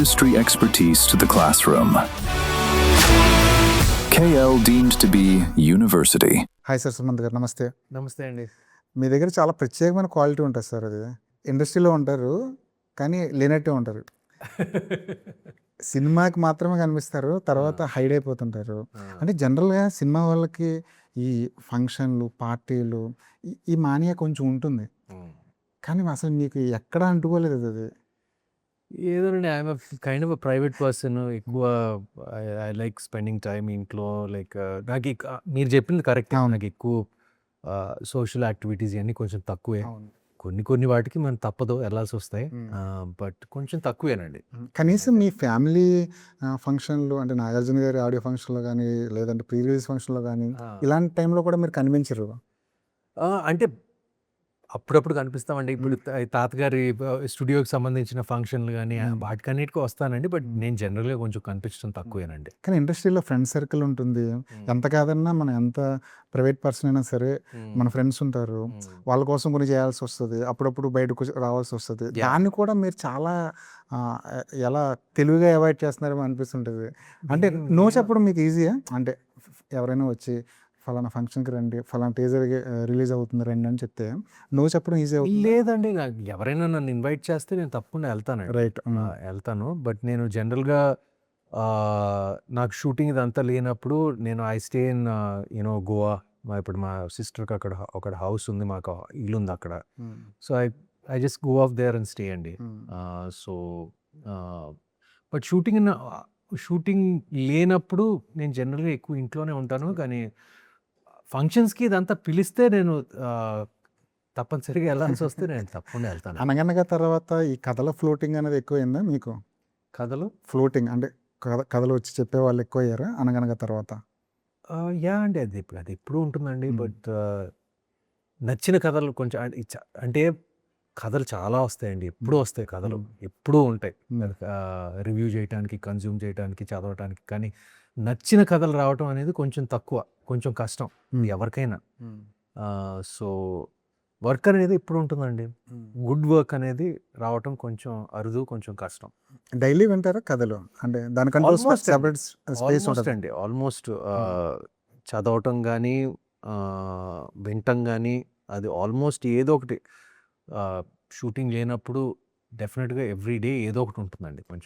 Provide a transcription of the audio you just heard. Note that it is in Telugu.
industry expertise to the classroom. KL deemed to be university. Hi sir, Sumanth గారు నమస్తే. నమస్తే అండి. మీ దగ్గర చాలా ప్రత్యేకమైన క్వాలిటీ ఉంటుంది సార్. అది ఇండస్ట్రీలో ఉంటారు కానీ లేనట్టే ఉంటారు. సినిమాకి మాత్రమే కనిపిస్తారు, తర్వాత హైడ్ అయిపోతుంటారు. అంటే జనరల్గా సినిమా వాళ్ళకి ఈ ఫంక్షన్లు, పార్టీలు ఈ మానియా కొంచెం ఉంటుంది, కానీ అసలు మీకు ఎక్కడ అంటుకోలేదు అది. ఏదోనండి, I'm kind of private person. ఎక్కువ ఐ లైక్ స్పెండింగ్ టైమ్ ఇంట్లో. లైక్ నాకు మీరు చెప్పింది కరెక్ట్. నాకు ఎక్కువ సోషల్ యాక్టివిటీస్ ఇవన్నీ కొంచెం తక్కువే. కొన్ని వాటికి మనం తప్పదు, వెళ్ళాల్సి వస్తాయి, బట్ కొంచెం తక్కువేనండి. కనీసం మీ ఫ్యామిలీ ఫంక్షన్లు, అంటే నాగార్జున గారి ఆడియో ఫంక్షన్లో కానీ, లేదంటే ప్రీ రిలీజ్ ఫంక్షన్లో కానీ, ఇలాంటి టైంలో కూడా మీరు కనిపించరు. అంటే అప్పుడప్పుడు కనిపిస్తామండి. ఇప్పుడు తాతగారి స్టూడియోకి సంబంధించిన ఫంక్షన్లు కానీ వాటికన్నిటికీ వస్తానండి, బట్ నేను జనరల్గా కొంచెం కనిపించడం తక్కువేనండి. కానీ ఇండస్ట్రీలో ఫ్రెండ్ సర్కిల్ ఉంటుంది. ఎంత కాదన్నా మనం ఎంత ప్రైవేట్ పర్సన్ అయినా సరే మన ఫ్రెండ్స్ ఉంటారు, వాళ్ళ కోసం కొన్ని చేయాల్సి వస్తుంది, అప్పుడప్పుడు బయటకు రావాల్సి వస్తుంది. దాన్ని కూడా మీరు చాలా ఎలా తెలివిగా అవాయిడ్ చేస్తున్నారో అనిపిస్తుంటుంది. అంటే నో చెప్పడం మీకు ఈజీయా? అంటే ఎవరైనా వచ్చి ఫలానా ఫంక్షన్కి రండి, ఫలానా టీజర్ రిలీజ్ అవుతుంది రండి అని చెప్తే నో చెప్పడం ఈజీ అవుతుంది? లేదండి, నాకు ఎవరైనా నన్ను ఇన్వైట్ చేస్తే నేను తప్పకుండా వెళ్తానండి. రైట్, వెళ్తాను. బట్ నేను జనరల్గా నాకు షూటింగ్ ఇదంతా లేనప్పుడు నేను ఐ స్టే ఇన్ గోవా. ఇప్పుడు మా సిస్టర్కి అక్కడ ఒక హౌస్ ఉంది, మాకు ఇల్లు ఉంది అక్కడ. So I just go of their and stay అండి. సో బట్ షూటింగ్ లేనప్పుడు నేను జనరల్గా ఎక్కువ ఇంట్లోనే ఉంటాను. కానీ ఫంక్షన్స్కి ఇదంతా పిలిస్తే నేను తప్పనిసరిగా వెళ్ళాల్సి వస్తే నేను తప్పకుండా వెళ్తాను. అనగనగా తర్వాత ఈ కథల ఫ్లోటింగ్ అనేది ఎక్కువైందా మీకు? కథలు ఫ్లోటింగ్ అంటే కథలు వచ్చి చెప్పేవాళ్ళు ఎక్కువ అయ్యారా అనగనగా తర్వాత? యా అండి, అది ఎప్పుడు ఉంటుందండి. బట్ నచ్చిన కథలు కొంచెం అంటే కథలు చాలా వస్తాయండి, ఎప్పుడూ వస్తాయి కథలు, ఎప్పుడూ ఉంటాయి రివ్యూ చేయడానికి, కన్జ్యూమ్ చేయడానికి, చదవటానికి. కానీ నచ్చిన కథలు రావటం అనేది కొంచెం తక్కువ, కొంచెం కష్టం ఎవరికైనా. సో వర్క్ అనేది ఎప్పుడు ఉంటుందండి, గుడ్ వర్క్ అనేది రావటం కొంచెం అరుదు, కొంచెం కష్టం. డైలీ వింటారా కథలు? అంటే దానికంటే అండి ఆల్మోస్ట్ చదవటం కానీ వినటం కానీ, అది ఆల్మోస్ట్ ఏదో ఒకటి. షూటింగ్ లేనప్పుడు డెఫినెట్గా ఎవ్రీ డే ఏదో ఒకటి ఉంటుందండి కొంచెం.